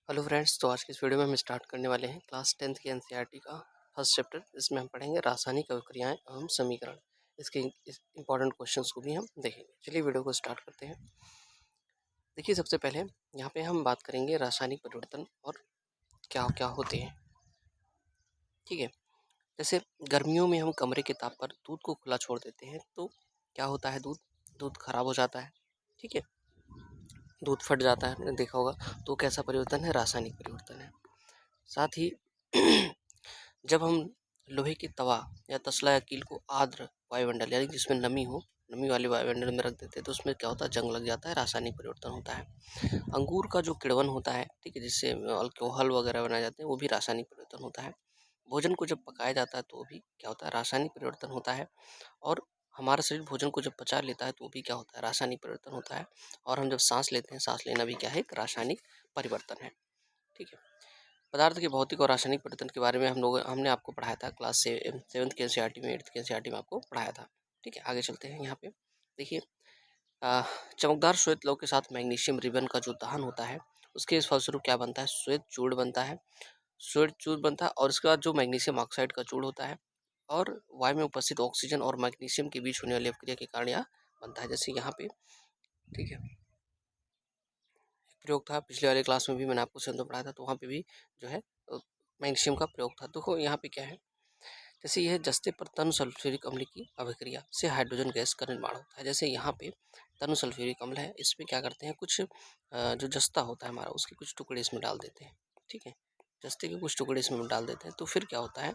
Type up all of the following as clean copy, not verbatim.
Hello friends, तो आज की इस वीडियो में हम स्टार्ट करने वाले हैं क्लास 10th की एनसीईआरटी का फर्स्ट चैप्टर। इसमें हम पढ़ेंगे रासायनिक अभिक्रियाएं एवं समीकरण। इसके इस इंपॉर्टेंट क्वेश्चंस को भी हम देखेंगे। चलिए वीडियो को स्टार्ट करते हैं। देखिए, सबसे पहले यहाँ पे हम बात करेंगे रासायनिक परिवर्तन और क्या क्या होते हैं। ठीक है, जैसे गर्मियों में हम कमरे के ताप पर दूध को खुला छोड़ देते हैं तो क्या होता है, दूध दूध खराब हो जाता है। ठीक है, दूध फट जाता है, देखा होगा। तो कैसा परिवर्तन है? रासायनिक परिवर्तन है। साथ ही जब हम लोहे की तवा या तसला या कील को आर्द्र वायुमंडल यानी जिसमें नमी हो, नमी वाले वायुमंडल में रख देते हैं तो उसमें क्या होता है? जंग लग जाता है, रासायनिक परिवर्तन होता है। अंगूर का जो किण्वन होता है, ठीक है, जिससे अल्कोहल वगैरह बनाए जाते हैं, वो भी रासायनिक परिवर्तन होता है। भोजन को जब पकाया जाता है तो भी क्या होता है? रासायनिक परिवर्तन होता है। और हमारा शरीर भोजन को जब पचा लेता है तो भी क्या होता है? रासायनिक परिवर्तन होता है। और हम जब सांस लेते हैं, सांस लेना भी क्या है? एक रासायनिक परिवर्तन है। ठीक है, पदार्थ के भौतिक और रासायनिक परिवर्तन के बारे में हमने आपको पढ़ाया था क्लास से 7th के एनसीईआरटी में, 8th के एनसीईआरटी में आपको पढ़ाया था। ठीक है, आगे चलते हैं। यहाँ पे देखिए, अ, चमकदार श्वेत लौह के साथ मैग्नीशियम रिबन का जो दहन होता है, उसके फलस्वरूप क्या बनता है? श्वेत चूर्ण बनता है। श्वेत चूर्ण बनता है और उसके बाद जो मैग्नीशियम ऑक्साइड का चूर्ण होता है और वायु में उपस्थित ऑक्सीजन और मैग्नीशियम के बीच होने वाली अपक्रिया के कारण यह बनता है। जैसे यहाँ पे, ठीक है, प्रयोग था, पिछले वाले क्लास में भी मैंने आपको सिद्धांत पढ़ाया था, तो वहाँ पे भी जो है मैग्नीशियम का प्रयोग था। देखो यहाँ पे क्या है, जैसे यह जस्ते पर तनु सल्फ्यूरिक अम्ल की अभिक्रिया से हाइड्रोजन गैस का निर्माण होता है। जैसे यहाँ पे तनु सल्फ्यूरिक अम्ल है, इसमें क्या करते हैं, कुछ जो जस्ता होता है हमारा, उसके कुछ टुकड़े इसमें डाल देते हैं। ठीक है, जस्ते के कुछ टुकड़े इसमें डाल देते हैं तो फिर क्या होता है?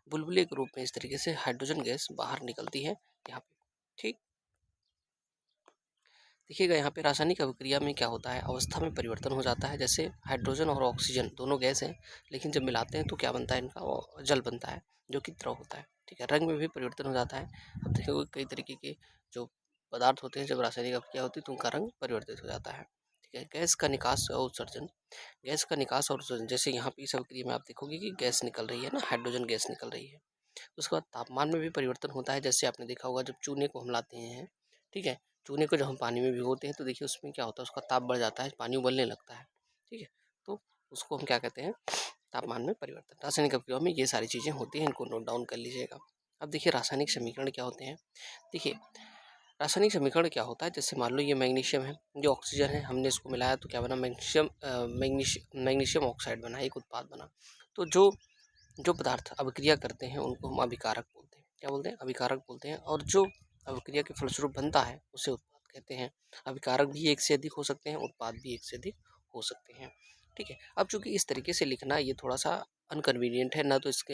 बुलबुले के रूप में इस तरीके से हाइड्रोजन गैस बाहर निकलती है यहाँ पे। ठीक, देखिएगा यहाँ पे रासायनिक अभिक्रिया में क्या होता है? अवस्था में परिवर्तन हो जाता है। जैसे हाइड्रोजन और ऑक्सीजन दोनों गैस हैं, लेकिन जब मिलाते हैं तो क्या बनता है? इनका वो जल बनता है, जो कि द्रव होता है। ठीक है, रंग में भी परिवर्तन हो जाता है। अब देखिए, कई तरीके के जो पदार्थ होते हैं, जब रासायनिक अभिक्रिया होती है तो उनका रंग परिवर्तित हो जाता है। ठीक है, गैस का निकास और उत्सर्जन। गैस का निकास और उत्सर्जन, जैसे यहाँ पे इस अभिक्रिया में आप देखोगे कि गैस निकल रही है ना, हाइड्रोजन गैस निकल रही है। उसके बाद तापमान में भी परिवर्तन होता है। जैसे आपने देखा होगा, जब चूने को हम लाते हैं, ठीक है, चूने को जब हम पानी में भिगोते हैं तो देखिए उसमें क्या होता है? उसका ताप बढ़ जाता है, पानी उबलने लगता है। ठीक है, तो उसको हम क्या कहते हैं? तापमान में परिवर्तन। रासायनिक अभिक्रिया में ये सारी चीज़ें होती हैं, इनको नोट डाउन कर लीजिएगा। अब देखिए, रासायनिक समीकरण क्या होते हैं। देखिए, रासायनिक समीकरण क्या होता है? जैसे मान लो ये मैग्नीशियम है, ये ऑक्सीजन है, हमने इसको मिलाया तो क्या बना? मैग्नीशियम ऑक्साइड बना, एक उत्पाद बना। तो जो जो पदार्थ अभिक्रिया करते हैं उनको हम अभिकारक बोलते हैं। क्या बोलते हैं? अभिकारक बोलते हैं। और जो अभिक्रिया के फलस्वरूप बनता है उसे उत्पाद कहते हैं। अभिकारक भी एक से अधिक हो सकते हैं, उत्पाद भी एक से अधिक हो सकते हैं। ठीक है, अब चूंकि इस तरीके से लिखना ये थोड़ा सा अनकन्वीनियंट है ना, तो इसके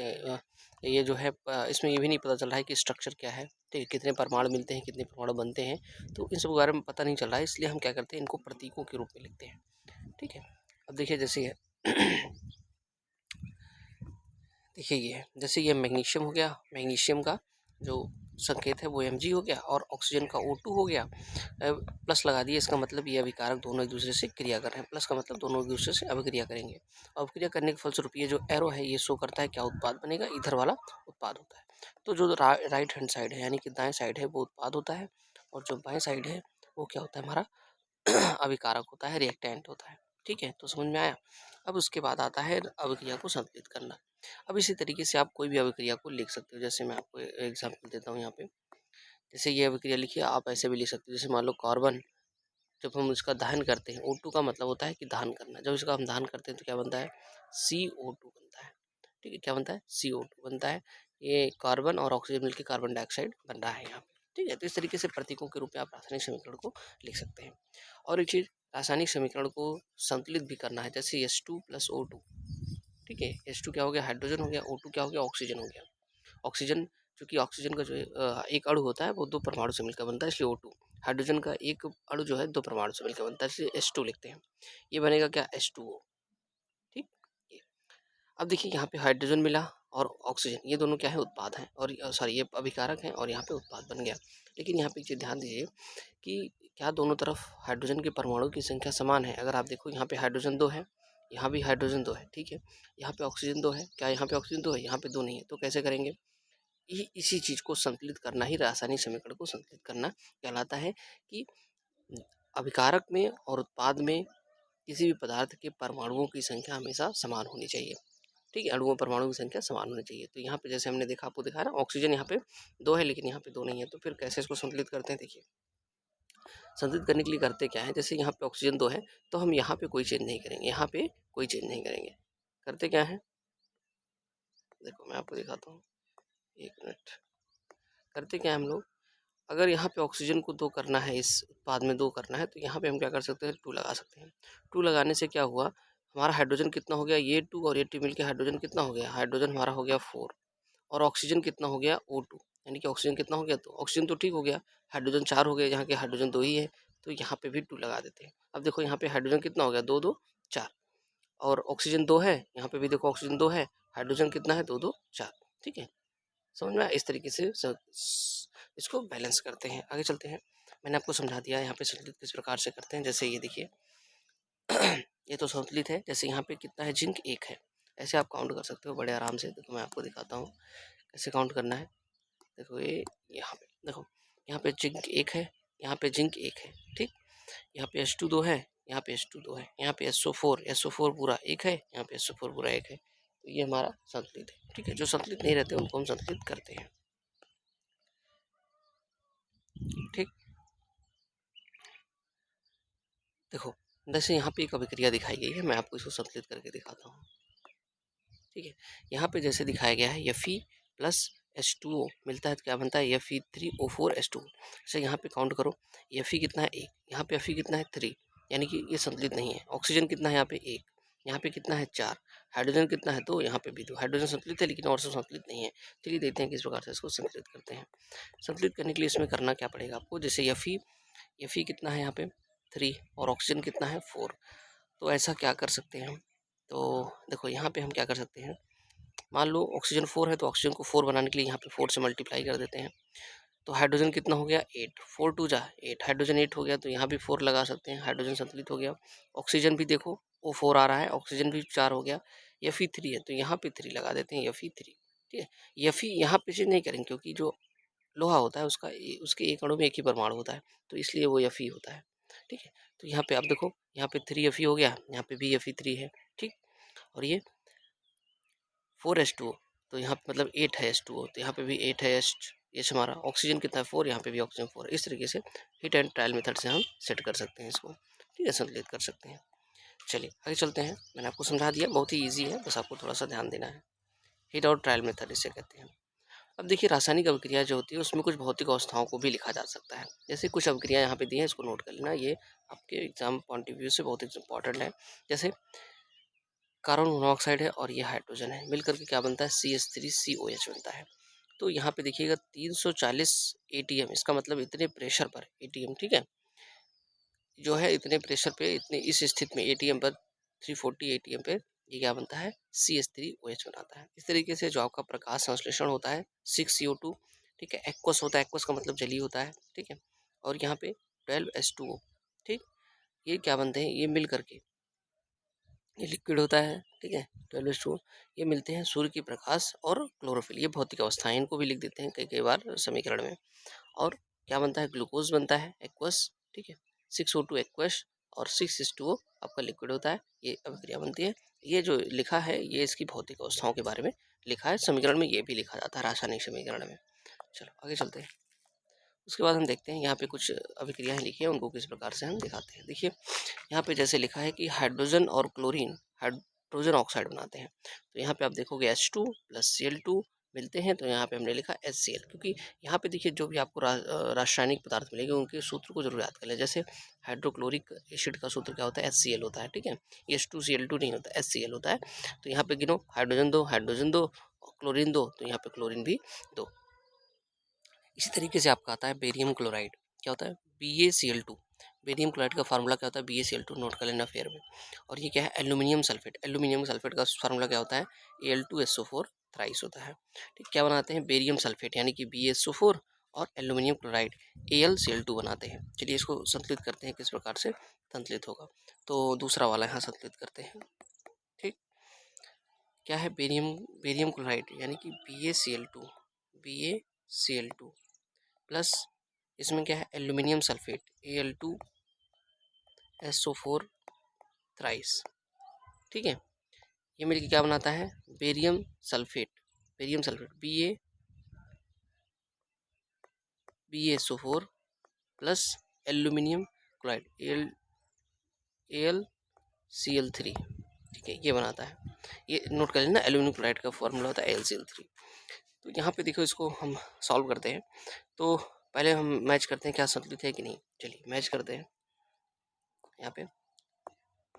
ये जो है इसमें ये भी नहीं पता चल रहा है कि स्ट्रक्चर क्या है। ठीक है, कितने परमाणु मिलते हैं, कितने परमाणु बनते हैं, तो इन सब के बारे में पता नहीं चल रहा है, इसलिए हम क्या करते हैं? इनको प्रतीकों के रूप में लिखते हैं। ठीक है, अब देखिए, जैसे है देखिए ये जैसे ये मैग्नीशियम हो गया, मैग्नीशियम का जो संकेत है वो Mg हो गया और ऑक्सीजन का O2 हो गया। प्लस लगा दिए, इसका मतलब ये अभिकारक दोनों एक दूसरे से क्रिया कर रहे हैं। प्लस का मतलब दोनों एक दूसरे से अभिक्रिया करेंगे। अभिक्रिया करने के फलस्वरूप ये जो एरो है ये शो करता है क्या उत्पाद बनेगा? इधर वाला उत्पाद होता है। तो जो राइट हैंड साइड है यानी कि दाएं साइड है वो उत्पाद होता है, और जो बाएं साइड है वो क्या होता है? हमारा अभिकारक होता है, रिएक्टेंट होता है। ठीक है, तो समझ में आया। अब उसके बाद आता है अभिक्रिया को संतुलित करना। अब इसी तरीके से आप कोई भी अभिक्रिया को लिख सकते हो। जैसे मैं आपको एग्जांपल देता हूँ यहाँ पे। जैसे ये अभिक्रिया लिखिए, आप ऐसे भी लिख सकते हो। जैसे मान लो कार्बन, जब हम इसका दहन करते हैं, O2 का मतलब होता है कि दहन करना। जब इसका हम दहन करते हैं तो क्या बनता है? CO2 बनता है। ठीक है, क्या बनता है? CO2 बनता है। ये कार्बन और ऑक्सीजन मिलकर कार्बन डाइऑक्साइड बन रहा है यहाँ पे। ठीक है, तो इस तरीके से प्रतीकों के रूप में आप रासायनिक समीकरण को लिख सकते हैं। और एक चीज, रासायनिक समीकरण को संतुलित भी करना है। जैसे H2+O2। ठीक है, H2 क्या हो गया? हाइड्रोजन हो गया। O2 क्या हो गया? ऑक्सीजन हो गया। ऑक्सीजन, चूंकि ऑक्सीजन का जो एक अणु होता है वो दो परमाणु से मिलकर बनता है, इसलिए O2। हाइड्रोजन का एक अणु जो है दो परमाणु से मिलकर बनता है, इसलिए H2 लिखते हैं। ये बनेगा क्या? H2O। ठीक, ये अब देखिए यहाँ पे हाइड्रोजन मिला और ऑक्सीजन, ये दोनों क्या है? उत्पाद हैं। और सॉरी, ये अभिकारक हैं और यहाँ पे उत्पाद बन गया। लेकिन यहाँ पे एक चीज ध्यान दीजिए कि क्या दोनों तरफ हाइड्रोजन के परमाणु की संख्या समान है? अगर आप देखो, यहाँ पे हाइड्रोजन 2 है, यहाँ भी हाइड्रोजन 2 है। ठीक है, यहाँ पे ऑक्सीजन 2 है, क्या यहाँ पे ऑक्सीजन 2 है? यहाँ पे 2 नहीं है। तो कैसे करेंगे? इसी चीज को संतुलित करना ही रासायनिक समीकरण को संतुलित करना कहलाता है। कि अभिकारक में और उत्पाद में किसी भी पदार्थ के परमाणुओं की संख्या हमेशा समान होनी चाहिए। ठीक है, अणुओं परमाणु की संख्या समान होनी चाहिए। तो यहाँ पे जैसे हमने देखा, आपको दिखा ना, ऑक्सीजन यहाँ पे 2 है लेकिन यहाँ पे 2 नहीं है, तो फिर कैसे इसको संतुलित करते हैं? देखिए, संतुलित करने के लिए करते क्या है, जैसे यहाँ पे ऑक्सीजन 2 है तो हम यहाँ पे कोई चेंज नहीं करेंगे, यहाँ पे कोई चेंज नहीं करेंगे। करते क्या है, देखो मैं आपको दिखाता हूँ, 1 मिनट। करते क्या है हम लोग, अगर यहाँ पे ऑक्सीजन को 2 करना है, इस उत्पाद में 2 करना है, तो यहाँ पे हम क्या कर सकते हैं, 2 लगा सकते हैं। 2 लगाने से क्या हुआ, हमारा हाइड्रोजन कितना हो गया, ये 2 और ये 2 मिलकर हाइड्रोजन कितना हो गया, हाइड्रोजन हमारा हो गया 4, और ऑक्सीजन कितना हो गया, O2, यानी कि ऑक्सीजन कितना हो गया, तो ऑक्सीजन तो ठीक हो गया, हाइड्रोजन 4 हो गया, यहाँ के हाइड्रोजन 2 ही है, तो यहाँ पे भी 2 लगा देते हैं। अब देखो यहाँ पे हाइड्रोजन कितना हो गया, 2 2 4, और ऑक्सीजन 2 है, यहाँ पे भी देखो ऑक्सीजन 2 है, हाइड्रोजन कितना है, 2 2 4। ठीक है, समझ में आया? इस तरीके से इसको बैलेंस करते हैं। आगे चलते हैं, मैंने आपको समझा दिया यहाँ पे संतुलित किस प्रकार से करते हैं। जैसे ये देखिए ये तो संतुलित है, जैसे यहाँ पे कितना है, जिंक 1 है, ऐसे आप काउंट कर सकते हो बड़े आराम से। देखो मैं आपको दिखाता हूँ कैसे काउंट करना है। देखो ये यहाँ पे देखो, यहाँ पे जिंक 1 है, यहाँ पे जिंक 1 है, ठीक, यहाँ पे H2 2 है, यहाँ पे H2 2 है, यहाँ पे SO4 पूरा 1 है, यहाँ पे SO4 पूरा 1 है, तो ये हमारा संतुलित है। ठीक है, जो संतुलित नहीं रहते उनको हम संतुलित करते हैं। ठीक, देखो जैसे यहाँ पे एक अभिक्रिया दिखाई गई है, मैं आपको इसको संतुलित करके दिखाता हूँ। ठीक है, यहाँ पे जैसे दिखाया गया है, Fe प्लस H2O मिलता है तो क्या बनता है, Fe3O4H2। जैसे यहाँ पे काउंट करो, Fe कितना है, 1, यहाँ पे Fe कितना है, 3, यानी कि ये संतुलित नहीं है। ऑक्सीजन कितना है यहाँ पे, 1, यहाँ पे कितना है, 4, हाइड्रोजन कितना है, 2, यहाँ पे भी 2। हाइड्रोजन संतुलित है लेकिन और सब संतुलित नहीं है। चलिए देखते हैं किस प्रकार से इसको संतुलित करते हैं। संतुलित करने के लिए इसमें करना क्या पड़ेगा आपको, जैसे Fe कितना है यहाँ पे, 3, और ऑक्सीजन कितना है, 4। तो ऐसा क्या कर सकते हैं हम, तो देखो यहाँ पे हम क्या कर सकते हैं, मान लो ऑक्सीजन 4 है तो ऑक्सीजन को 4 बनाने के लिए यहाँ पे 4 से मल्टीप्लाई कर देते हैं। तो हाइड्रोजन कितना हो गया, 8, 4 2 जा 8, हाइड्रोजन 8 हो गया, तो यहाँ भी 4 लगा सकते हैं, हाइड्रोजन संतुलित हो गया। ऑक्सीजन भी देखो वो 4 आ रहा है, ऑक्सीजन भी 4 हो गया। Fe3 है तो यहाँ पे 3 लगा देते हैं, Fe3। ठीक है, Fe यहाँ पे चेंज नहीं करेंगे क्योंकि जो लोहा होता है उसका उसके एक अणु में एक ही परमाणु होता है, तो इसलिए वो Fe होता है। ठीक है, तो यहाँ पे आप देखो, यहाँ पे 3 Fe हो गया, यहाँ पे भी Fe3 है। ठीक, और ये 4H2O, तो यहाँ पे मतलब 8 है H2O, तो यहाँ पे भी 8 है H हमारा। ऑक्सीजन कितना है, 4, यहाँ पे भी ऑक्सीजन 4। इस तरीके से हिट एंड ट्रायल मेथड से हम सेट कर सकते हैं इसको। ठीक है, संतुलित कर सकते हैं। चलिए आगे चलते हैं, मैंने आपको समझा दिया, बहुत ही ईजी है, बस आपको थोड़ा सा ध्यान देना है। हिट और ट्रायल मेथड इसे कहते हैं। अब देखिए, रासायनिक अभिक्रिया जो होती है उसमें कुछ भौतिक अवस्थाओं को भी लिखा जा सकता है। जैसे कुछ अभिक्रिया यहाँ पे दी है, इसको नोट कर लेना, ये आपके एग्जाम पॉइंट ऑफ व्यू से बहुत इंपॉर्टेंट है। जैसे कार्बन मोनोऑक्साइड है और ये हाइड्रोजन है, मिलकर के क्या बनता है, CH3COH बनता है। तो यहाँ पे देखिएगा 340 ATM, इसका मतलब इतने प्रेशर पर ATM, ठीक है, जो है इतने प्रेशर पे, इतने इस स्थिति में ATM पर 340 ATM पे ये क्या बनता है, CH3OH बनाता है। इस तरीके से जो आपका प्रकाश संश्लेषण होता है 6CO2, ठीक है, एक्वस होता है, एक्वस का मतलब जली होता है, ठीक है, और यहाँ पे 12H2O, ठीक, ये क्या बनते हैं, ये मिल करके ये लिक्विड होता है, ठीक है, 12H2O, ये मिलते हैं सूर्य की प्रकाश और क्लोरोफिल, ये भौतिक अवस्थाएं, इनको भी लिख देते हैं कई कई बार समीकरण में। और क्या बनता है, ग्लूकोज बनता है, एक्वस, ठीक है, 6O2 एक्वस, और 6H2O आपका लिक्विड होता है, ये अभिक्रिया बनती है। ये जो लिखा है ये इसकी भौतिक अवस्थाओं के बारे में लिखा है, समीकरण में ये भी लिखा जाता है रासायनिक समीकरण में। चलो आगे चलते हैं, उसके बाद हम देखते हैं यहाँ पे कुछ अभिक्रियाएं लिखी हैं, उनको किस प्रकार से हम दिखाते हैं। देखिए यहाँ पे जैसे लिखा है कि हाइड्रोजन और क्लोरीन हाइड्रोजन ऑक्साइड बनाते हैं, तो यहाँ पे आप देखोगे H2 प्लस Cl2 मिलते हैं, तो यहाँ पे हमने लिखा HCl, क्योंकि यहाँ पे देखिए जो भी आपको रासायनिक पदार्थ मिलेंगे उनके सूत्र को जरूर याद कर लें। जैसे हाइड्रोक्लोरिक एसिड का सूत्र क्या होता है, HCl होता है, ठीक है, ये H2Cl2 नहीं होता, HCl होता है। तो यहाँ पे गिनो, हाइड्रोजन दो और क्लोरीन दो, तो यहाँ पे क्लोरीन भी दो। इसी तरीके से आपका आता है बेरियम क्लोराइड, क्या होता है, BaCl2। बेरियम क्लोराइड का फार्मूला क्या होता है, BaCl2, नोट कर लेना फेयर में। और ये क्या है, एल्यूमिनियम सल्फेट, एल्यूमिनियम सल्फेट का फार्मूला क्या होता है, Al2SO4 थ्राइस होता है। ठीक, क्या बनाते हैं, बेरियम सल्फेट, यानी कि BaSO4 और एल्यूमिनियम क्लोराइड AlCl2 बनाते हैं। चलिए इसको संतुलित करते हैं, किस प्रकार से संतुलित होगा, तो दूसरा वाला यहाँ संतुलित करते हैं। ठीक, क्या है, बेरियम क्लोराइड, यानी कि BaCl2 प्लस इसमें क्या है, एल्यूमिनियम सल्फेट, Al2SO4 थ्राइस। ठीक है, ये मिलकर क्या बनाता है, barium sulphate. Barium sulphate BaSO4 plus aluminium chloride AlCl3। ठीक है, ये बनाता है। ये नोट कर लेना, एल्यूमिनियम क्लोराइड का फॉर्मूला होता है AlCl3। तो यहाँ पे देखो, इसको हम सॉल्व करते हैं। तो पहले हम मैच करते हैं क्या संतुलित है कि नहीं। चलिए मैच करते हैं। यहाँ पे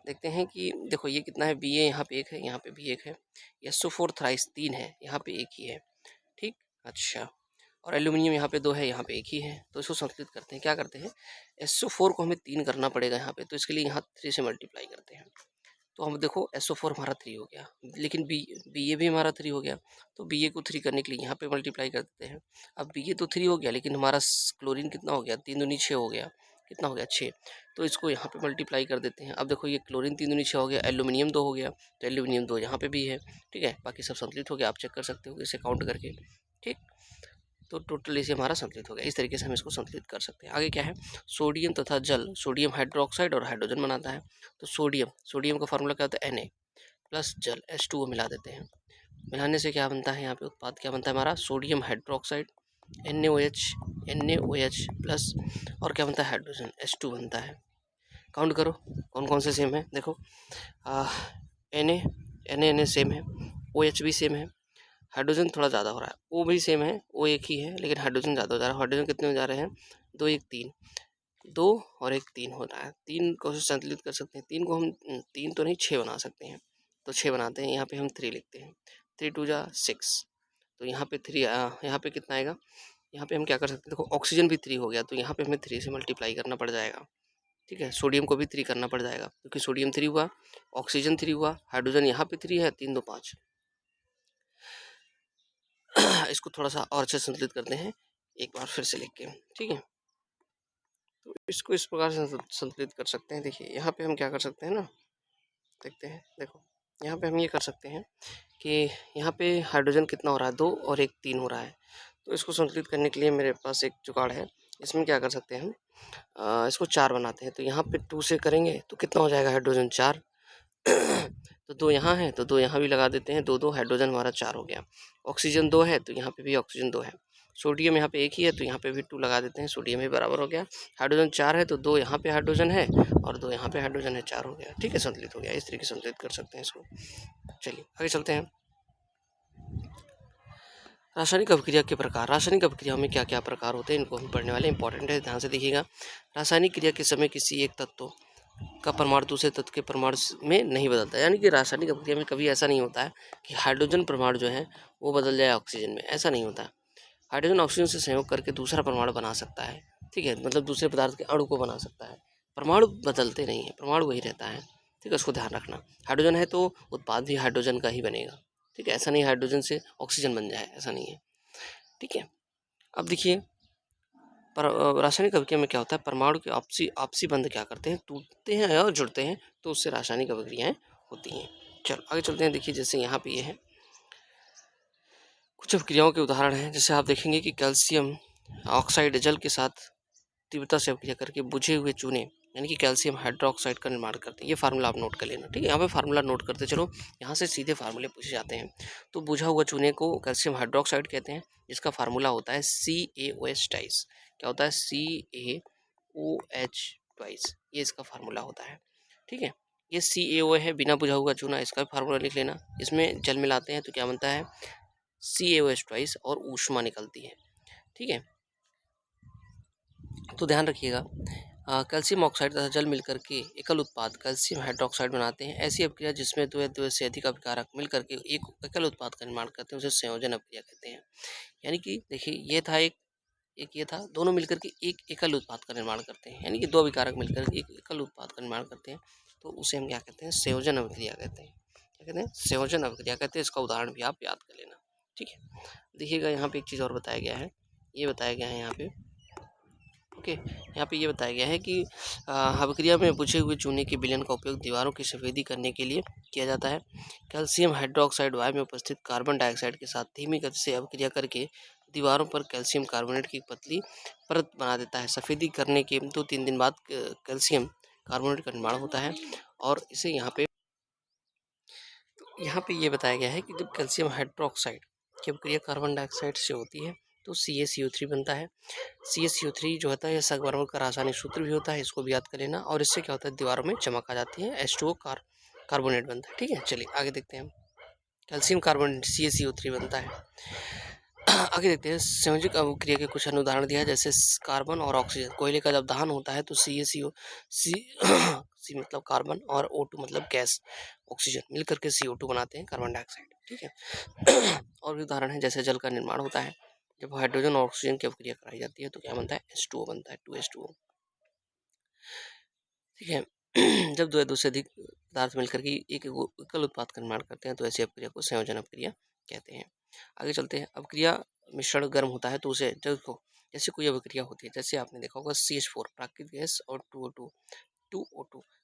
देखते हैं कि देखो ये कितना है, Ba यहाँ पे एक है, यहाँ पे भी एक है, SO4 थ्राइस 3 है, यहाँ पे एक ही है। ठीक, अच्छा, और एल्यूमिनियम यहाँ पे 2 है, यहाँ पे एक ही है। तो इसको संतुलित करते हैं। क्या करते हैं, SO4 को हमें 3 करना पड़ेगा यहाँ पे, तो इसके लिए यहाँ 3 से मल्टीप्लाई करते हैं। तो हम देखो SO4 हमारा 3 हो गया, लेकिन Ba भी हमारा 3 हो गया। तो Ba को 3 करने के लिए यहाँ पे मल्टीप्लाई कर देते हैं। अब Ba तो 3 हो गया, लेकिन हमारा क्लोरीन कितना हो गया, 3 दूनी 6 हो गया। कितना हो गया, 6। तो इसको यहाँ पे मल्टीप्लाई कर देते हैं। अब देखो ये क्लोरीन 3 दूनी 6 हो गया, एल्यूमिनियम 2 हो गया, तो एल्यूमिनियम 2 यहाँ पे भी है। ठीक है, बाकी सब संतुलित हो गया, आप चेक कर सकते हो इसे काउंट करके। ठीक, तो टोटल इसे हमारा संतुलित हो गया। इस तरीके से हम इसको संतुलित कर सकते हैं। आगे क्या है, सोडियम तथा जल, सोडियम हाइड्रोक्साइड और हाइड्रोजन बनाता है। तो सोडियम का फार्मूला क्या होता है, Na प्लस जल H2O मिला देते हैं। मिलाने से क्या बनता है, यहाँ पे उत्पाद क्या बनता है हमारा, सोडियम हाइड्रोक्साइड NaOH प्लस, और क्या बनता है, हाइड्रोजन H2 बनता है। काउंट करो कौन कौन से सेम है। देखो Na सेम है, OH भी सेम है, हाइड्रोजन थोड़ा ज़्यादा हो रहा है, O भी सेम है, O एक ही है, लेकिन हाइड्रोजन ज़्यादा हो जा रहा है। हाइड्रोजन कितने हो जा रहे हैं, 2 1 3, 2 और 1 3 हो रहा है। 3 को संतुलित कर सकते हैं, 3 को हम 3 तो नहीं 6 बना सकते हैं। तो 6 बनाते हैं, यहाँ पे हम 3 लिखते हैं, 3 2 जा 6। तो यहाँ पे 3, यहाँ पे कितना आएगा, यहाँ पे हम क्या कर सकते हैं, देखो ऑक्सीजन भी 3 हो गया, तो यहाँ पे हमें 3 से मल्टीप्लाई करना पड़ जाएगा। ठीक है, सोडियम को भी 3 करना पड़ जाएगा, क्योंकि सोडियम 3 हुआ, ऑक्सीजन 3 हुआ, हाइड्रोजन यहाँ पे 3 है, 3 2 5। इसको थोड़ा सा और अच्छे संतुलित करते हैं, एक बार फिर से लिख के। ठीक है, तो इसको इस प्रकार से संतुलित कर सकते हैं। देखिए यहाँ पे हम क्या कर सकते हैं ना, देखते हैं। देखो यहाँ पे हम ये कर सकते हैं कि यहाँ पे हाइड्रोजन कितना हो रहा है, 2 और 1 3 हो रहा है। तो इसको संतुलित करने के लिए मेरे पास एक जुगाड़ है। इसमें क्या कर सकते हैं हम, इसको 4 बनाते हैं। तो यहाँ पे 2 से करेंगे तो कितना हो जाएगा, हाइड्रोजन 4। तो 2 यहाँ है, तो 2 यहाँ भी लगा देते हैं, 2 2 हाइड्रोजन हमारा 4 हो गया। ऑक्सीजन 2 है, तो यहाँ पे भी ऑक्सीजन 2 है। सोडियम यहाँ पे एक ही है, तो यहाँ पे भी 2 लगा देते हैं, सोडियम भी बराबर हो गया। हाइड्रोजन 4 है, तो 2 यहाँ पे हाइड्रोजन है और 2 यहाँ पे हाइड्रोजन है, 4 हो गया। ठीक है, संतुलित हो गया। इस तरीके से संतुलित कर सकते हैं इसको। चलिए आगे चलते हैं। रासायनिक अभिक्रिया के प्रकार। रासायनिक अभिक्रिया में क्या क्या प्रकार होते हैं, इनको हम पढ़ने वाले, इंपॉर्टेंट है, ध्यान से देखिएगा। रासायनिक क्रिया के समय किसी एक तत्व का परमाणु दूसरे तत्व के परमाणु में नहीं बदलता। यानी कि रासायनिक अभिक्रिया में कभी ऐसा नहीं होता है कि हाइड्रोजन परमाणु जो है वो बदल जाए ऑक्सीजन में, ऐसा नहीं होता है। हाइड्रोजन ऑक्सीजन से संयोग करके दूसरा परमाणु बना सकता है। ठीक है, मतलब दूसरे पदार्थ के अणु को बना सकता है। परमाणु बदलते नहीं है, परमाणु वही रहता है। ठीक है, उसको ध्यान रखना। हाइड्रोजन है तो उत्पाद भी हाइड्रोजन का ही बनेगा। ठीक है, ऐसा नहीं हाइड्रोजन से ऑक्सीजन बन जाए, ऐसा नहीं है। ठीक है, अब देखिए रासायनिक अभिक्रिया में क्या होता है, परमाणु के आपसी बंध क्या करते हैं, टूटते हैं और जुड़ते हैं, तो उससे रासायनिक अभिक्रियाएं होती हैं। चलो आगे चलते हैं। देखिए जैसे यहाँ पे ये है, कुछ अभिक्रियाओं के उदाहरण हैं। जैसे आप देखेंगे कि कैल्शियम ऑक्साइड जल के साथ तीव्रता से अभिक्रिया करके बुझे हुए चूने यानी कि कैल्शियम हाइड्रोक्साइड का निर्माण करते हैं। ये फार्मूला आप नोट कर लेना। ठीक है, यहाँ पे फार्मूला नोट करते चलो, यहाँ से सीधे फार्मूले पूछे जाते हैं। तो बुझा हुआ चूने को कैल्शियम हाइड्रोक्साइड कहते हैं, जिसका फार्मूला होता है CaOH ट्वाइस। क्या होता है, CaOH ट्वाइस, ये इसका फार्मूला होता है। ठीक है, ये CaO है, बिना बुझा हुआ चूना, इसका भी फार्मूला लिख लेना। इसमें जल मिलाते हैं तो क्या बनता है, CaOH ट्वाइस, और ऊष्मा निकलती है। ठीक है, तो ध्यान रखिएगा, कैल्शियम ऑक्साइड तथा जल मिलकर के एकल उत्पाद कैल्शियम हाइड्रोक्साइड बनाते हैं। ऐसी अभिक्रिया जिसमें दो या दो से अधिक अभिकारक मिलकर के एक एकल उत्पाद का निर्माण करते हैं, उसे संयोजन अभिक्रिया कहते हैं। यानी कि देखिए ये था एक ये था, दोनों मिलकर के एक एकल उत्पाद का निर्माण करते हैं। यानी कि दो अभिकारक मिलकर के एक एकल उत्पाद का निर्माण करते हैं, तो उसे हम क्या कहते हैं, संयोजन अभिक्रिया कहते हैं। क्या कहते हैं, संयोजन अभिक्रिया कहते हैं। इसका उदाहरण भी आप याद कर लेना। ठीक है, देखिएगा यहाँ पे एक चीज़ और बताया गया है। ये बताया गया है यहाँ पे, ओके, यहाँ पे ये बताया गया है कि अभिक्रिया में बुझे हुए चूने के विलयन का उपयोग दीवारों की सफेदी करने के लिए किया जाता है। कैल्शियम हाइड्रोक्साइड वायु में उपस्थित कार्बन डाइऑक्साइड के साथ धीमी गति से अभिक्रिया करके दीवारों पर कैल्शियम कार्बोनेट की पतली परत बना देता है। सफेदी करने के 2-3 दिन बाद कैल्शियम कार्बोनेट का निर्माण होता है और इसे यहाँ पे ये बताया गया है कि जब कैल्शियम हाइड्रोक्साइड की अभिक्रिया कार्बन डाइऑक्साइड से होती है तो CaCO3 बनता है। CaCO3 जो होता है ये सगमरमर का रासायनिक सूत्र भी होता है, इसको भी याद कर लेना। और इससे क्या होता है, दीवारों में चमक आ जाती है, H2O कार्बोनेट बनता है। ठीक है, चलिए आगे देखते हैं। कैल्शियम कार्बोनेट CaCO3 बनता है। आगे देखते हैं, संयोजक अभिक्रिया के कुछ अनुदाहरण दिया है, जैसे कार्बन और ऑक्सीजन। कोयले का जब दहन होता है तो CaCO सी सी मतलब कार्बन और O2 मतलब गैस, ऑक्सीजन मिलकर के CO2 बनाते हैं, कार्बन डाइऑक्साइड। ठीक है। और भी उदाहरण है, जैसे जल का निर्माण होता है, जब हाइड्रोजन और ऑक्सीजन की अभिक्रिया कराई जाती है तो क्या बनता है, H2O बनता है, 2H2O। ठीक है। जब दो या दो से अधिक पदार्थ मिलकर के एक एकल उत्पाद का निर्माण करते हैं तो ऐसी अपक्रिया को संयोजन अपक्रिया कहते हैं। आगे चलते हैं। अपक्रिया मिश्रण गर्म होता है तो उसे जब को जैसे कोई अभिक्रिया होती है, जैसे आपने देखा होगा CH4 प्राकृतिक गैस और 2O2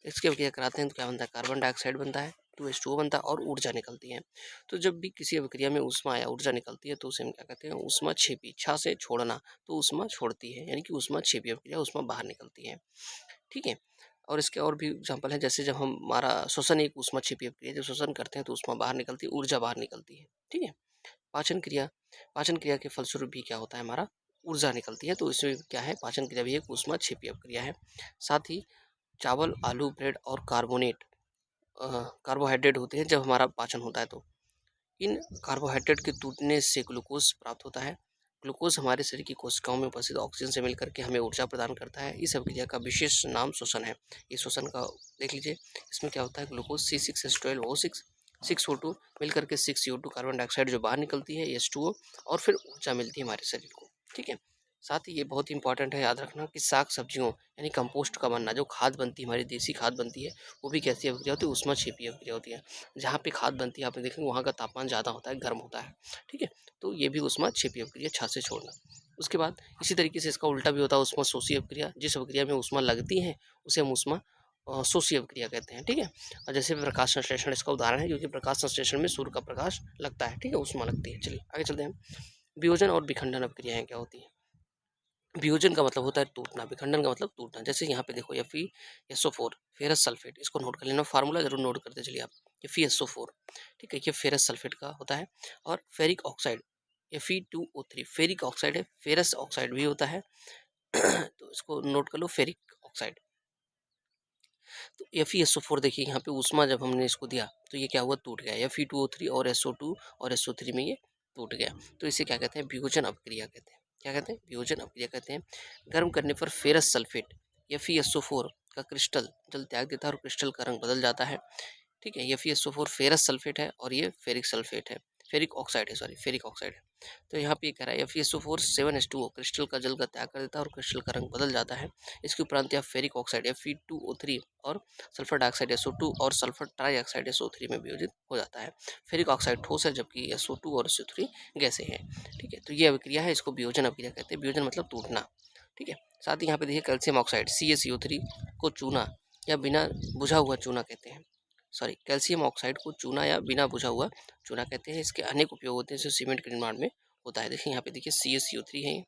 इसकी अभिक्रिया कराते हैं तो क्या बनता है, कार्बन डाइऑक्साइड बनता है, 2H2O बनता है और ऊर्जा निकलती है। तो जब भी किसी अभिक्रिया में ऊष्मा या ऊर्जा निकलती है तो उसे हम क्या कहते हैं, ऊष्मा छेपी। छा से छोड़ना, तो ऊष्मा छोड़ती है, यानी कि ऊष्मा छेपी अभिक्रिया, ऊष्मा बाहर निकलती है। ठीक है। और इसके और भी एग्जाम्पल है, जैसे जब हमारा श्वसन एक ऊष्माक्षेपी क्रिया, जब श्वसन करते हैं तो ऊष्मा बाहर निकलती है, ऊर्जा बाहर निकलती है। ठीक है। पाचन क्रिया के फलस्वरूप भी क्या होता है, हमारा ऊर्जा निकलती है, तो इसमें क्या है, पाचन क्रिया भी एक ऊष्माक्षेपी क्रिया है। साथ ही चावल, आलू, ब्रेड और कार्बोहाइड्रेट होते हैं जब हमारा पाचन होता है तो इन कार्बोहाइड्रेट के टूटने से ग्लूकोज प्राप्त होता है। ग्लूकोज हमारे शरीर की कोशिकाओं में उपस्थित ऑक्सीजन से मिलकर के हमें ऊर्जा प्रदान करता है। इस अभिक्रिया का विशेष नाम श्वसन है। इस श्वसन का देख लीजिए, इसमें क्या होता है, ग्लूकोज C6H12O6 मिलकर के 6CO2 कार्बन डाइऑक्साइड जो बाहर निकलती है, H2O, और फिर ऊर्जा मिलती है हमारे शरीर को। ठीक है। साथ ही ये बहुत इंपॉर्टेंट है, याद रखना कि साग सब्जियों यानी कंपोस्ट का बनना, जो खाद बनती है हमारी देसी खाद बनती है, वो भी कैसी अभिक्रिया होती है, ऊष्माक्षेपी अभिक्रिया होती है। जहाँ पे खाद बनती है आपने देखेंगे वहाँ का तापमान ज़्यादा होता है, गर्म होता है। ठीक है। तो ये भी ऊष्माक्षेपी अभिक्रिया, छाछ से छोड़ना। उसके बाद इसी तरीके से इसका उल्टा भी होता है, ऊष्माशोषी अभिक्रिया। जिस अभिक्रिया में ऊष्मा लगती है उसे हम ऊष्मा शोषी अभिक्रिया कहते हैं। ठीक है। और जैसे प्रकाश संश्लेषण इसका उदाहरण है, क्योंकि प्रकाश संश्लेषण में सूर्य का प्रकाश लगता है। ठीक है, ऊष्मा लगती है। चलिए आगे चलते हैं। वियोजन और विखंडन अभिक्रियाएं क्या होती है। वियोजन का मतलब होता है टूटना, विखंडन का मतलब टूटना। जैसे यहाँ पे देखो FeSO4 फेरस सल्फेट, इसको नोट कर लेना, फार्मूला जरूर नोट करते चलिए आप। FeSO4, ठीक है, ये फेरस सल्फेट का होता है। और ferric oxide Fe2O3 ferric oxide है, फेरस ऑक्साइड भी होता है। तो इसको नोट कर लो, फेरिक ऑक्साइड। तो FeSO4 देखिए, यहाँ पे ऊष्मा जब हमने इसको दिया तो ये क्या हुआ, टूट गया। Fe2O3 और SO2 और SO3 में ये टूट गया। तो इसे क्या कहते हैं, वियोजन अपक्रिया कहते हैं। क्या कहते हैं, वियोजन अपक्रिया कहते हैं। गर्म करने पर फेरस सल्फेट FeSO4 का क्रिस्टल जल त्याग देता है और क्रिस्टल का रंग बदल जाता है। ठीक है। FeSO4 फेरस सल्फेट है और ये फेरिक सल्फेट है, फेरिक ऑक्साइड है, सॉरी फेरिक ऑक्साइड है। तो यहाँ पे कह रहा है FeSO4 7H2O क्रिस्टल का जल का त्याग कर देता है और क्रिस्टल का रंग बदल जाता है। इसके उपरांत यह फेरिक ऑक्साइड Fe2O3 और सल्फर डाइऑक्साइड SO2 और सल्फर ट्राईऑक्साइड SO3 में वियोजित हो जाता है। फेरिक ऑक्साइड ठोस है जबकि SO2 और SO3 गैसें हैं। ठीक है। तो ये अभिक्रिया है, इसको वियोजन अभिक्रिया कहते हैं। वियोजन मतलब टूटना। ठीक है। साथ ही यहाँ पे देखिए, कैल्शियम ऑक्साइड CaCO3 को चूना या बिना बुझा हुआ चूना कहते हैं। सॉरी, कैल्शियम ऑक्साइड को चूना या बिना बुझा हुआ चूना कहते हैं। इसके अनेक उपयोग होते हैं, जैसे सीमेंट के निर्माण में होता है। देखिए यहाँ पे देखिए CaCO3 है,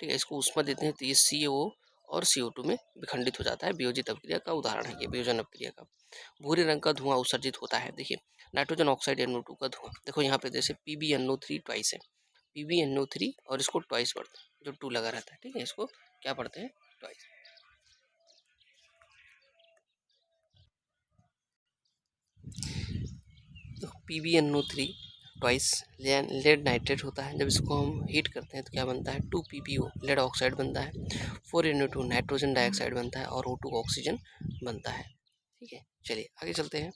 ठीक है, इसको ऊष्मा देते हैं तो ये CO और CO2 में विखंडित हो जाता है। वियोजित अपक्रिया का उदाहरण है ये, वियोजन अपक्रिया का। भूरे रंग का धुआं उत्सर्जित होता है। देखिए नाइट्रोजन ऑक्साइड NO2 का धुआं, देखो यहाँ पे जैसे PbNO3 ट्वाइस है, PbNO3 और इसको ट्वाइस पढ़ते हैं, जो 2 लगा रहता है। ठीक है, इसको क्या पढ़ते हैं, ट्वाइस। तो PbNO3 ट्वाइस लेड नाइट्रेट होता है। जब इसको हम हीट करते हैं तो क्या बनता है, 2PbO लेड ऑक्साइड बनता है, 4NO2 नाइट्रोजन डाइऑक्साइड बनता है और O2 ऑक्सीजन बनता है। ठीक है, चलिए आगे चलते हैं।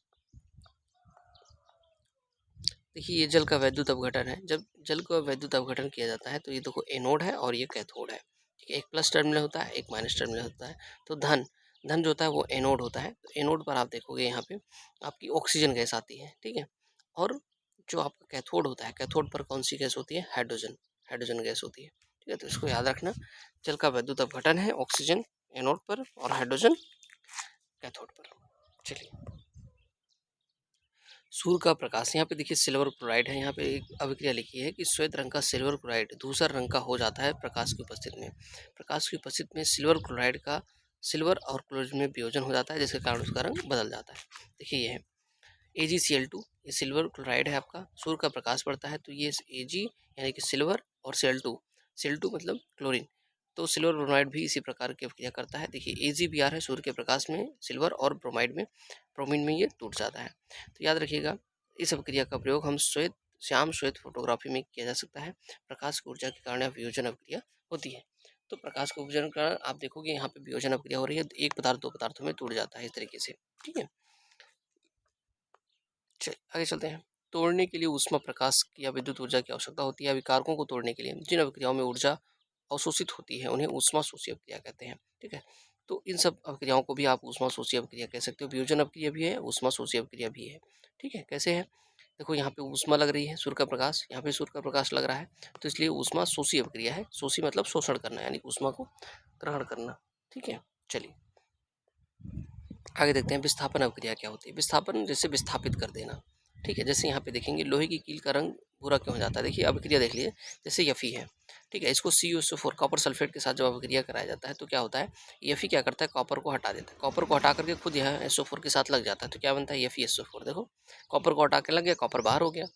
देखिए ये जल का वैद्युत अपघटन है। जब जल का वैद्युत अपघटन किया जाता है तो ये देखो एनोड है और ये कैथोड है। ठीक है, एक प्लस टर्मिनल होता है, एक माइनस टर्मिनल होता है। तो धन धन जो होता है वो एनोड होता है। तो एनोड पर आप देखोगे यहाँ पे आपकी ऑक्सीजन गैस आती है। ठीक है। और जो आपका कैथोड होता है, कैथोड पर कौन सी गैस होती है, हाइड्रोजन, हाइड्रोजन गैस होती है। ठीक है, तो इसको याद रखना। जल का वैद्युत अपघटन है, ऑक्सीजन एनोड पर और हाइड्रोजन कैथोड पर। चलिए, सूर्य का प्रकाश, यहाँ पे देखिए सिल्वर क्लोराइड है। यहाँ पे एक अभिक्रिया लिखी है कि श्वेत रंग का सिल्वर क्लोराइड धूसर रंग का हो जाता है प्रकाश की उपस्थिति में। प्रकाश की उपस्थिति में सिल्वर क्लोराइड का सिल्वर और क्लोरीन में वियोजन हो जाता है, जिसके कारण उसका रंग बदल जाता है। देखिए ये है AgCl2, ये सिल्वर क्लोराइड है आपका, सूर्य का प्रकाश पड़ता है तो ये Ag यानी कि सिल्वर और Cl2 मतलब क्लोरीन, तो सिल्वर ब्रोमाइड भी इसी प्रकार की अभिक्रिया करता है। देखिए AgBr है, सूर्य के प्रकाश में सिल्वर और ब्रोमीन में ये टूट जाता है। तो याद रखिएगा, इस अभिक्रिया का प्रयोग हम श्याम श्वेत फोटोग्राफी में किया जा सकता है। प्रकाश की ऊर्जा के कारण वियोजन अभिक्रिया होती है। तो प्रकाश के वियोजन का आप देखोगे यहाँ पे वियोजन अभिक्रिया हो रही है, एक पदार्थ दो पदार्थों में टूट जाता है इस तरीके से। ठीक है, आगे चलते हैं। तोड़ने के लिए ऊष्मा, प्रकाश या विद्युत ऊर्जा की आवश्यकता होती है। अभिकारकों को तोड़ने के लिए जिन अभिक्रियाओं में ऊर्जा अवशोषित होती है उन्हें ऊष्मा शोषी अभिक्रिया कहते हैं। ठीक है, तो इन सब अभिक्रियाओं को भी आप ऊष्मा शोषी अभिक्रिया कह सकते हो। वियोजन अभिक्रिया भी है, ऊष्मा शोषी अभिक्रिया भी है। ठीक है, कैसे है? देखो यहाँ पे ऊष्मा लग रही है, सूर्य का प्रकाश, यहाँ पे सूर्य का प्रकाश लग रहा है, तो इसलिए ऊष्मा शोषी अभिक्रिया है। शोषी मतलब शोषण करना, यानी ऊष्मा को ग्रहण करना। ठीक है, चलिए आगे देखते हैं विस्थापन अभिक्रिया क्या होती है। विस्थापन जैसे विस्थापित कर देना। ठीक है, जैसे यहाँ पे देखेंगे लोहे की कील का रंग भूरा क्यों हो जाता है। देखिए अभिक्रिया देख लीजिए, जैसे Fe है। ठीक है, इसको CuSO4 कॉपर सल्फेट के साथ जब अभिक्रिया कराया जाता है तो क्या होता है, Fe क्या करता है, कॉपर को हटा देता है। कॉपर को हटा करके खुद यह SO4 के साथ लग जाता है, तो क्या बनता है FeSO4। देखो कॉपर को हटा के लग गया, कॉपर बाहर हो गया,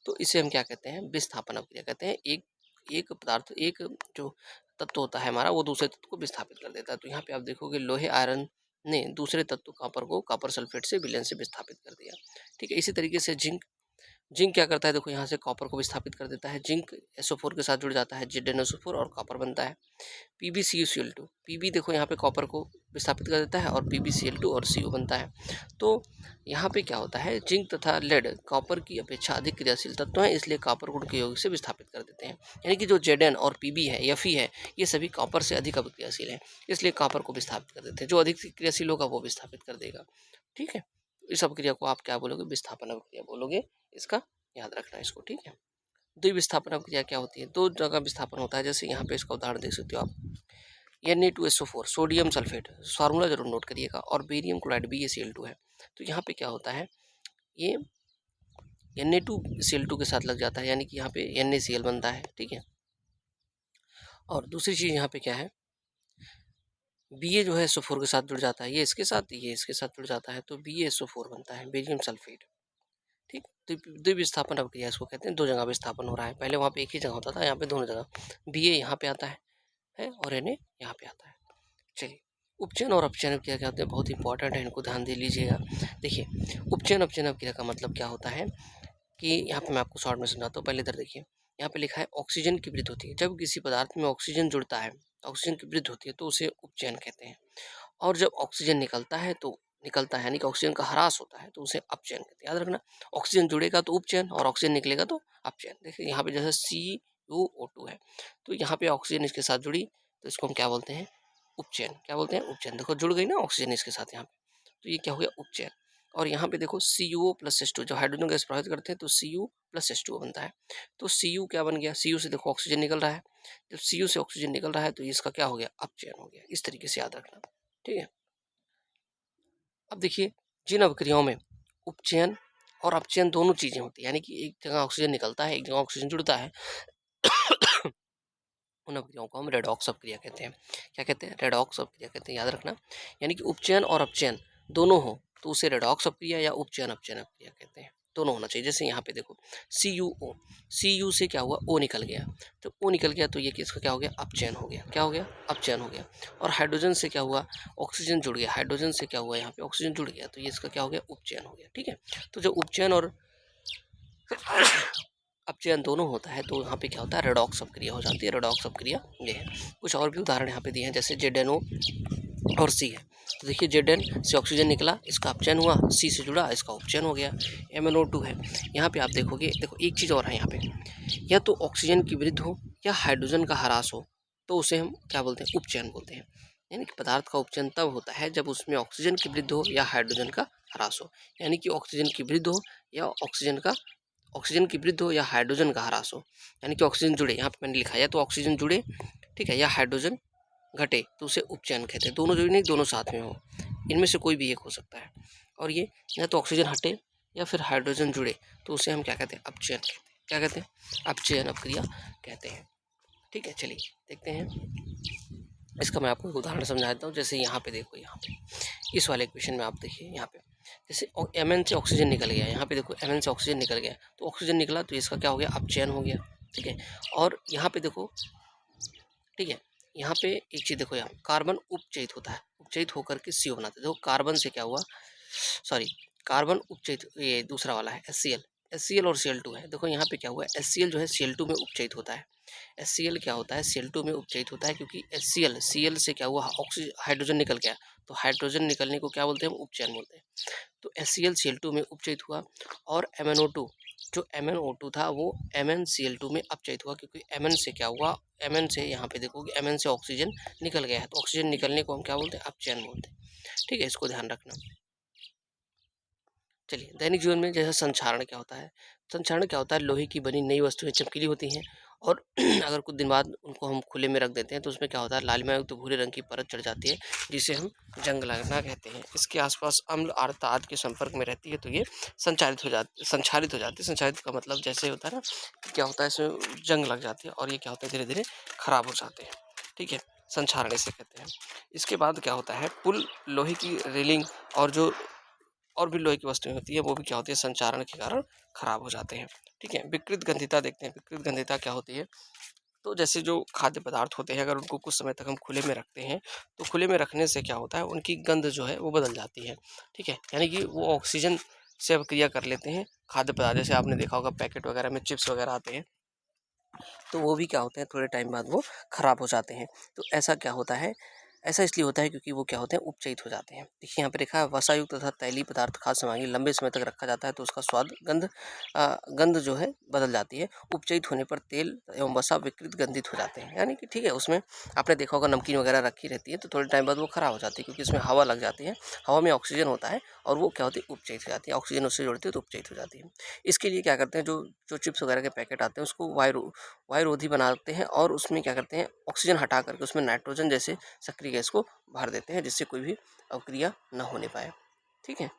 तो इसे हम क्या कहते हैं, विस्थापन अभिक्रिया कहते हैं। एक एक पदार्थ, एक जो तत्व होता है हमारा, वो दूसरे तत्व को विस्थापित कर देता है। तो यहाँ पे आप देखोगे लोहे आयरन ने दूसरे तत्व कॉपर को कॉपर सल्फेट से विलयन से विस्थापित कर दिया। ठीक है, इसी तरीके से जिंक क्या करता है, देखो यहाँ से कॉपर को विस्थापित कर देता है। जिंक SO4 के साथ जुड़ जाता है, ZnSO4 और कॉपर बनता है। PbCuCl2, Pb देखो यहाँ पे कॉपर को विस्थापित कर देता है और PbCl2 और CO बनता है। तो यहाँ पे क्या होता है, जिंक तथा लेड कॉपर की अपेक्षा अधिक क्रियाशील तत्व हैं, इसलिए कॉपर गुण के योग से विस्थापित कर देते हैं। यानी कि जो Zn और Pb है, Fe है, ये सभी कॉपर से अधिक अभिक्रियाशील हैं, इसलिए कॉपर को विस्थापित कर देते हैं। जो अधिक क्रियाशील होगा वो विस्थापित कर देगा। ठीक है, इस अभिक्रिया को आप क्या बोलोगे, विस्थापन अभिक्रिया बोलोगे। इसका याद रखना इसको। ठीक है, द्विविस्थापन अभिक्रिया क्या होती है, दो जगह विस्थापन होता है। जैसे यहाँ पे इसका उदाहरण देख सकते हो आप, Na2SO4 सोडियम सल्फेट, फार्मूला जरूर नोट करिएगा, और बेरियम क्लोराइड BaCl2 है। तो यहाँ पे क्या होता है, ये Na2Cl2 के साथ लग जाता है, यानी कि यहाँ पे NaCl बनता है। ठीक है, और दूसरी चीज़ यहाँ पे क्या है, Ba जो है SO4 के साथ जुड़ जाता है, ये इसके साथ, ये इसके साथ जुड़ जाता है, तो BaSO4 बनता है, बेरियम सल्फेट। ठीक, द्विविस्थापन अभिक्रिया इसको कहते हैं। दो जगह विस्थापन हो रहा है, पहले वहाँ पे एक ही जगह होता था, यहाँ पे दोनों जगह। Ba यहाँ पे आता है और Na यहाँ पे आता है। चलिए, उपचयन और अपचयन अभिक्रिया क्या होते हैं, बहुत इंपॉर्टेंट है, इनको ध्यान दे लीजिएगा। देखिए उपचयन अपचयन अभिक्रिया का मतलब क्या होता है कि यहाँ पे मैं आपको शॉर्ट में समझाता हूँ। पहले इधर देखिए, यहाँ पे लिखा है ऑक्सीजन की वृद्धि होती है। जब किसी पदार्थ में ऑक्सीजन जुड़ता है, ऑक्सीजन की वृद्धि होती है, तो उसे उपचयन कहते हैं। और जब ऑक्सीजन निकलता है यानी कि ऑक्सीजन का ह्रास होता है, तो उसे अपचयन कहते हैं। याद रखना, ऑक्सीजन जुड़ेगा तो उपचयन और ऑक्सीजन निकलेगा तो अपचयन। देखिए यहाँ पे जैसे CuO2 है, तो यहाँ पे ऑक्सीजन इसके साथ जुड़ी, तो इसको हम क्या बोलते हैं, उपचयन। क्या बोलते हैं, उपचयन। देखो जुड़ गई ना ऑक्सीजन इसके साथ यहाँ पे, तो ये क्या हो गया, उपचयन। और यहाँ पे देखो CuO+H2, जब हाइड्रोजन गैस प्रभावित करते हैं तो Cu+H2O बनता है। तो Cu क्या बन गया, Cu से देखो ऑक्सीजन निकल रहा है, जब Cu से ऑक्सीजन निकल रहा है तो इसका क्या हो गया, अपचयन हो गया। इस तरीके से याद रखना। ठीक है, अब देखिए, जिन अभिक्रियाओं में उपचयन और अपचयन दोनों चीजें होती है, यानी कि एक जगह ऑक्सीजन निकलता है, एक जगह ऑक्सीजन जुड़ता है, उन अभिक्रियाओं को हम रेडॉक्स अभिक्रिया कहते हैं। क्या कहते हैं, रेडॉक्स अभिक्रिया कहते हैं, याद रखना। यानी कि उपचयन और अपचयन दोनों हो तो उसे रेडॉक्स अभिक्रिया या उपचयन अपचयन अभिक्रिया कहते हैं। दोनों होना चाहिए। जैसे यहाँ पे देखो CuO, Cu से क्या हुआ, O निकल गया, तो O निकल गया तो ये किसका क्या हो गया, अपचयन हो गया। क्या हो गया, अपचयन हो गया। और हाइड्रोजन से क्या हुआ, ऑक्सीजन जुड़ गया, हाइड्रोजन से क्या हुआ, यहाँ पे ऑक्सीजन जुड़ गया, तो ये इसका क्या हो गया, उपचयन हो गया। ठीक है, तो जब उपचयन और अपचयन दोनों होता है तो यहाँ पे क्या होता है, रेडॉक्स अभिक्रिया हो जाती है। रेडॉक्स अभिक्रिया ये है। कुछ और भी उदाहरण यहाँ पे दिए हैं, जैसे ZnO और C है। तो देखिए Zn से ऑक्सीजन निकला, इसका अपचयन हुआ, C से जुड़ा, इसका उपचयन हो गया। MnO2 है, यहाँ पे आप देखोगे, देखो एक चीज़ और है यहाँ पे, या तो ऑक्सीजन की वृद्धि हो या हाइड्रोजन का ह्रास हो, तो उसे हम क्या बोलते हैं, उपचयन बोलते हैं। यानी कि पदार्थ का उपचयन तब होता है जब उसमें ऑक्सीजन की वृद्धि हो या हाइड्रोजन का ह्रास हो। यानी कि ऑक्सीजन की वृद्धि हो या ऑक्सीजन की वृद्धि हो या हाइड्रोजन का ह्रास हो, यानी कि ऑक्सीजन जुड़े, यहाँ पे मैंने लिखा है, या तो ऑक्सीजन जुड़े, ठीक है, या हाइड्रोजन घटे, तो उसे उपचयन कहते हैं। दोनों जुड़े नहीं, दोनों साथ में हो, इनमें से कोई भी एक हो सकता है। और ये या तो ऑक्सीजन हटे या फिर हाइड्रोजन जुड़े, तो उसे हम क्या कहते हैं, अपचयन। क्या कहते हैं, अपचयन अभिक्रिया कहते हैं। ठीक है, चलिए देखते हैं इसका मैं आपको एक उदाहरण समझा देता हूँ। जैसे यहाँ पे देखो, यहाँ पे इस वाले क्वेश्चन में आप देखिए, यहाँ पे जैसे Mn से ऑक्सीजन निकल गया, यहाँ पे देखो Mn से ऑक्सीजन निकल गया, तो ऑक्सीजन निकला तो इसका क्या हो गया, अपचयन हो गया। ठीक है, और यहाँ पे देखो, ठीक है, यहाँ पे एक चीज़ देखो, यहाँ कार्बन उपचयित होता है, उपचयित होकर के CO बनाता है। देखो कार्बन से क्या हुआ, सॉरी, कार्बन उपचयित, ये दूसरा वाला है HCl, HCl और Cl2 है। देखो यहाँ पे क्या हुआ, HCl जो है Cl2 में उपचयित होता है। HCl क्या होता है, Cl2 में उपचयित होता है, क्योंकि Cl से क्या हुआ, ऑक्सीजन, हाइड्रोजन निकल गया, तो हाइड्रोजन निकलने को क्या बोलते हैं, हम उपचयन बोलते हैं। तो HCl Cl2 में उपचयित हुआ, और MnO2, जो MnO2 था वो MnCl2 में अपचयित हुआ, क्योंकि Mn से क्या हुआ, Mn से यहाँ पे देखोगे Mn से ऑक्सीजन निकल गया है, तो ऑक्सीजन निकलने को हम क्या बोलते हैं, अपचयन बोलते हैं। ठीक है, इसको ध्यान रखना। चलिए, दैनिक जीवन में जैसे संक्षारण क्या होता है, संक्षारण क्या होता है, लोहे की बनी नई वस्तुएं चमकीली होती हैं, और अगर कुछ दिन बाद उनको हम खुले में रख देते हैं तो उसमें क्या होता है, लालिमा युक्त भूरे रंग की परत चढ़ जाती है, जिसे हम जंग लगना कहते हैं। इसके आसपास अम्ल आर्द्रता आदि के संपर्क में रहती है, तो ये संचारित हो जाती है। संचारित का मतलब जैसे होता है ना, कि क्या होता है, इसमें जंग लग जाती है, और ये क्या होता है, धीरे धीरे खराब हो जाते हैं। ठीक है, संक्षारण इसे कहते हैं। इसके बाद क्या होता है, पुल, लोहे की रेलिंग, और जो और भी लोहे की वस्तुएं होती है, वो भी क्या होती है, संचारण के कारण खराब हो जाते हैं। ठीक है, विकृत गंधिता देखते हैं। विकृत गंधिता क्या होती है, तो जैसे जो खाद्य पदार्थ होते हैं, अगर उनको कुछ समय तक हम खुले में रखते हैं, तो खुले में रखने से क्या होता है, उनकी गंध जो है वो बदल जाती है। ठीक है, यानी कि वो ऑक्सीजन से अभिक्रिया कर लेते हैं। खाद्य पदार्थ जैसे आपने देखा होगा, पैकेट वगैरह में चिप्स वगैरह आते हैं, तो वो भी क्या होते हैं, थोड़े टाइम बाद वो खराब हो जाते हैं। तो ऐसा क्या होता है, ऐसा इसलिए होता है क्योंकि वो क्या होते हैं, उपचयित हो जाते हैं। देखिए यहाँ पे लिखा है, वसायुक्त तथा तैलीय पदार्थ खाद्य सामग्री लंबे समय तक रखा जाता है तो उसका स्वाद, गंध जो है बदल जाती है। उपचयित होने पर तेल एवं वसा विकृत गंधित हो जाते हैं, यानी कि ठीक है, उसमें आपने देखा होगा नमकीन वगैरह रखी रहती है, तो थोड़े टाइम बाद वो खराब हो जाती है, क्योंकि उसमें हवा लग जाती है, हवा में ऑक्सीजन होता है, और वो क्या होती है, उपचयित हो जाती है, ऑक्सीजन उससे जुड़ती है तो उपचयित हो जाती है। इसके लिए क्या करते हैं, जो जो चिप्स वगैरह के पैकेट आते हैं उसको वायुरोधी बनाते हैं, और उसमें क्या करते हैं, ऑक्सीजन हटा करके उसमें नाइट्रोजन जैसे सक्रिय गैस को भर देते हैं, जिससे कोई भी अवक्रिया न होने पाए। ठीक है,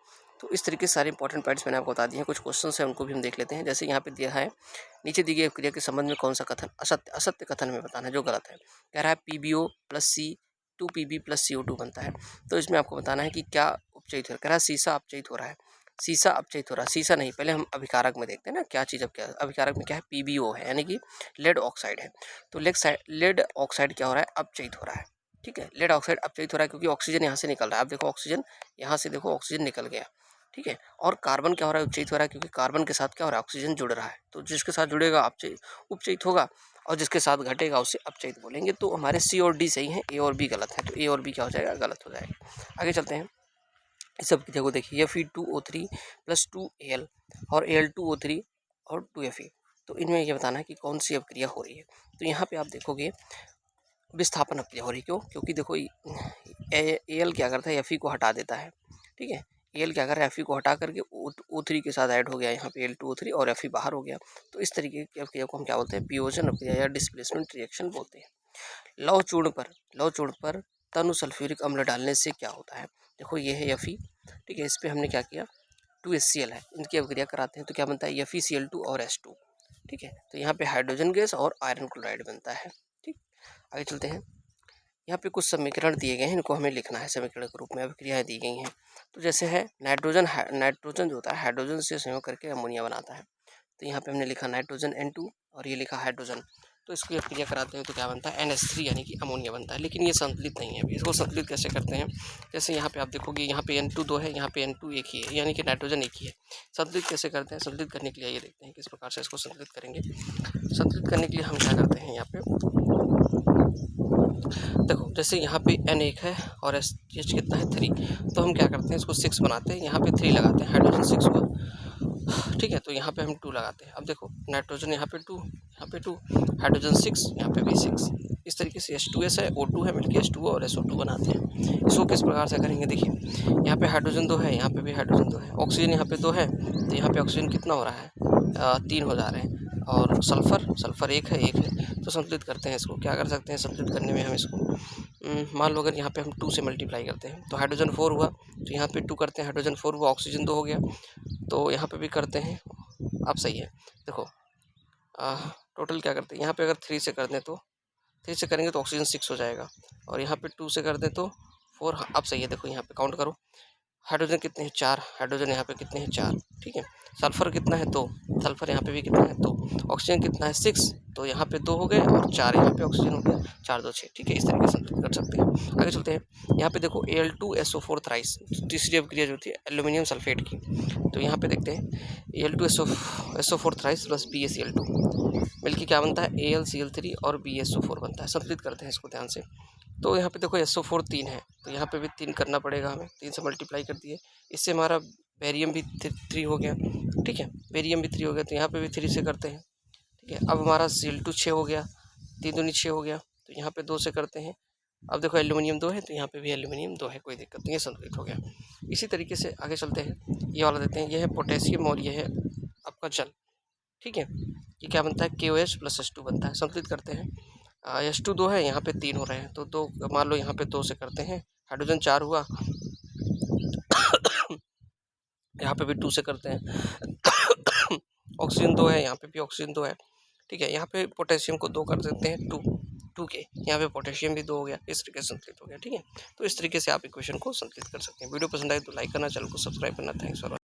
तो इस तरीके से सारे इंपॉर्टेंट पॉइंट्स मैंने आपको बता दिए हैं। कुछ क्वेश्चन है उनको भी हम देख लेते हैं। जैसे यहाँ पे दिया है, नीचे दी गई अवक्रिया के संबंध में कौन सा कथन असत्य, असत्य कथन में बताना है, जो गलत है। कह रहा है PbO plus C 2Pb plus CO2 बनता है, तो इसमें आपको बताना है कि क्या उपचयित हो रहा है। कह रहा है सीसा अपचयित हो रहा है, सीसा अपचयित हो रहा है, सीसा नहीं, पहले हम अभिकारक में देखते हैं ना क्या चीज़, अब क्या अभिकारक में क्या है, PbO है, यानी कि लेड ऑक्साइड है। तो लेड ऑक्साइड क्या हो रहा है, अपचयित हो रहा है। ठीक है, लेड ऑक्साइड अपचयित हो रहा है, क्योंकि ऑक्सीजन यहाँ से निकल रहा है। अब देखो ऑक्सीजन यहाँ से, देखो ऑक्सीजन निकल गया। ठीक है, और कार्बन क्या हो रहा है, उपचयित हो रहा है, क्योंकि कार्बन के साथ क्या हो रहा है, ऑक्सीजन जुड़ रहा है, तो जिसके साथ जुड़ेगा उपचयित होगा, और जिसके साथ घटेगा उसे अपचयित बोलेंगे। तो हमारे C और D सही है, A और B गलत है, तो A और B क्या हो जाएगा, गलत हो जाएगा। आगे चलते हैं, इस सब की जगह देखिए, Fe2O3 प्लस 2Al और Al2O3 और 2Fe, तो इनमें ये बताना है कि कौन सी अभिक्रिया हो रही है। तो यहाँ पे आप देखोगे विस्थापन अभिक्रिया हो रही है। क्यों, क्योंकि देखो Al क्या करता है, Fe को हटा देता है। ठीक है, Al क्या कर रहा है, Fe को हटा करके O3 के साथ ऐड हो गया, यहाँ पे Al2O3 और Fe बाहर हो गया। तो इस तरीके की अभिक्रिया को हम क्या बोलते हैं, वियोजन अभिक्रिया या डिस्प्लेसमेंट रिएक्शन बोलते हैं। लौह चूर्ण पर तनु सल्फ्यूरिक अम्ल डालने से क्या होता है। देखो ये है Fe, ठीक है, इस पर हमने क्या किया, 2HCl है, इनकी अभिक्रिया कराते हैं तो क्या बनता है, FeCl2 और H2। ठीक है, तो यहाँ पे हाइड्रोजन गैस और आयरन क्लोराइड बनता है। ठीक, आगे चलते हैं। यहाँ पे कुछ समीकरण दिए गए हैं, इनको हमें लिखना है, समीकरण के रूप में अभिक्रियाएं दी गई हैं। तो जैसे है नाइट्रोजन जो होता है हाइड्रोजन से संयोग करके अमोनिया बनाता है, तो यहाँ पे हमने लिखा नाइट्रोजन N2 और ये लिखा हाइड्रोजन, तो इसको अभिक्रिया कराते हैं तो क्या बनता है, NH3 यानी कि अमोनिया बनता है। लेकिन ये संतुलित नहीं है, इसको संतुलित कैसे करते हैं, जैसे यहाँ पे आप देखोगे, यहाँ पे N2 2 है, यहाँ पे N2 एक ही है, यानी कि नाइट्रोजन एक ही है। संतुलित कैसे करते हैं, संतुलित करने के लिए ये देखते हैं किस प्रकार से इसको संतुलित करेंगे। संतुलित करने के लिए हम क्या करते हैं, यहाँ पे देखो, जैसे यहाँ पे N1 है और SH कितना है, 3, तो हम क्या करते हैं, इसको 6 बनाते हैं, यहाँ पे 3 लगाते हैं हाइड्रोजन 6 को। ठीक है, तो यहाँ पे हम 2 लगाते हैं। अब देखो नाइट्रोजन यहाँ पे 2, यहाँ पे 2, हाइड्रोजन 6, यहाँ पे भी 6, इस तरीके से H2S है, O2 है, मिलकर H2O और SO2 बनाते हैं। इसको किस प्रकार से करेंगे, देखिए यहाँ पे हाइड्रोजन 2 है, यहाँ पे भी हाइड्रोजन 2 है, ऑक्सीजन यहाँ पे 2 है, तो यहाँ पे ऑक्सीजन कितना हो रहा है, 3 हो जा रहे हैं, और सल्फर 1 है, तो संतुलित करते हैं। इसको क्या कर सकते हैं, संतुलित करने में हम इसको मान लो अगर यहाँ पे हम 2 से मल्टीप्लाई करते हैं तो हाइड्रोजन 4 हुआ, तो यहाँ पे 2 करते हैं, हाइड्रोजन 4 हुआ, ऑक्सीजन 2 हो गया, तो यहाँ पे भी करते हैं। अब सही है, देखो टोटल क्या करते हैं, यहाँ पे अगर 3 से कर दें तो 3 से करेंगे तो ऑक्सीजन 6 हो जाएगा, और यहाँ पे 2 से कर दें तो 4। हाँ, अब सही है, देखो यहाँ पे काउंट करो, हाइड्रोजन कितने हैं 4, हाइड्रोजन यहाँ पे कितने हैं 4, ठीक है। सल्फर कितना है 2, सल्फर यहाँ पे भी कितना है 2, ऑक्सीजन कितना है 6, तो यहाँ पे 2 हो गए और 4 यहाँ पे ऑक्सीजन हो गया, 4 2 6, ठीक है। इस तरीके से हम कर सकते हैं। आगे चलते हैं, यहाँ पे देखो Al2SO4 थ्राइस, तीसरी अभिक्रिया जो थी एल्यूमिनियम सल्फेट की, तो यहाँ पे देखते हैं Al2SO4 थ्राइस प्लस BaCl2 मिलकर क्या बनता है AlCl3 और BaSO4 बनता है। संतुलित करते हैं इसको ध्यान से। तो यहाँ पे देखो SO4 3 है, तो यहाँ पे भी 3 करना पड़ेगा हमें, 3 से मल्टीप्लाई कर दिए, इससे हमारा बेरियम भी 3 हो गया, ठीक है। बेरियम भी 3 हो गया, तो यहाँ पे भी 3 से करते हैं, ठीक है। अब हमारा Cl2 6 हो गया, 3 दूनी 6 हो गया, तो यहाँ पे 2 से करते हैं। अब देखो एल्यूमिनियम 2 है, तो यहाँ पे भी एल्यूमिनियम 2 है, कोई दिक्कत नहीं है, संतुलित हो गया। इसी तरीके से आगे चलते हैं, ये वाला देते हैं, ये है पोटेशियम और ये है आपका जल, ठीक है। ये क्या बनता है KOH प्लस H2 बनता है। संतुलित करते हैं, H2 2 है, यहाँ पे 3 हो रहे हैं, तो 2 मान लो यहाँ पे 2 से करते हैं, हाइड्रोजन 4 हुआ, यहाँ पे भी 2 से करते हैं, ऑक्सीजन 2 है, यहाँ पे भी ऑक्सीजन 2 है, ठीक है। यहाँ पे पोटेशियम को 2 कर देते हैं, 2 के, यहाँ पे पोटेशियम भी 2 हो गया, इस तरीके से संतुलित हो गया, ठीक है। तो इस तरीके से आप इक्वेशन को संतुलित कर सकते हैं। वीडियो पसंद आए तो लाइक करना, चैनल को सब्सक्राइब करना। Thanks for